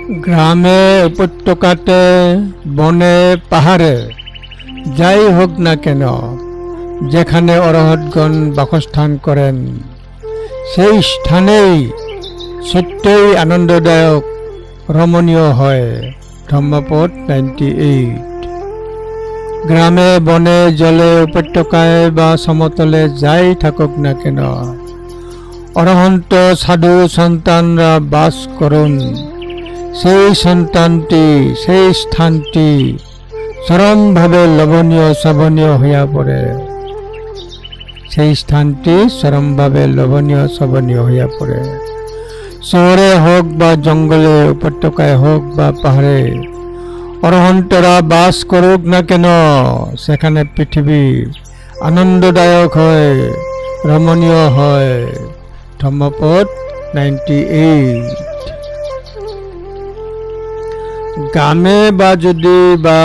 গ্রামে উপত্যকাতে বনে পাহাড়ে যাই হোক না কেন, যেখানে অরহতগণ বাসস্থান করেন, সেই স্থানেই সত্যই আনন্দদায়ক, রমণীয় হয়। ধম্মপদ 98। গ্রামে বনে জলে উপত্যকায় বা সমতলে যাই থাকুক না কেন, অরহন্ত সাধু সন্তানরা বাস করুন, সেই সন্তানটি, সেই স্থানটি চরমভাবে লবণীয় শোভনীয় হইয়া পড়ে। সেই স্থানটি চরমভাবে লবণীয় শোভনীয় হইয়া পড়ে। শহরে হোক বা জঙ্গলে, উপত্যকায় হোক বা পাহাড়ে অরহন্তরা বাস করুক না কেন, সেখানে পৃথিবী আনন্দদায়ক হয়, রমণীয় হয়। ধম্মপদ 98। গ্রামে বা যদি বা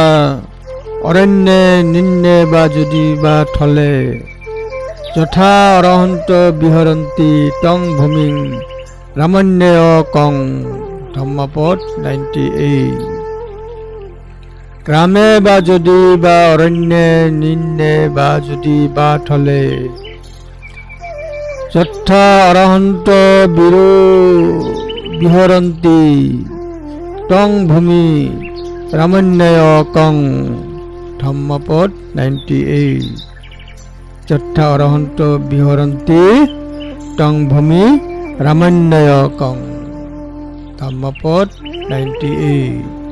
অরণ্যে নিম্নে বা যদি বা থলে যথা অরহন্ত বিহরন্তি তং ভূমিং রামণ্যেয় কং। ধম্মপদ 98। গ্রামে বা যদি বা অরণ্যে নিম্নে বা যদি বা থলে যথা অরহন্ত বিহরন্তি তং ভূমি রামণ্যেয় কং। ধম্মপদ 98। যথা অরহন্ত বিহরন্তি তং ভূমি রামণ্যেয় কং। ধম্মপদ 98।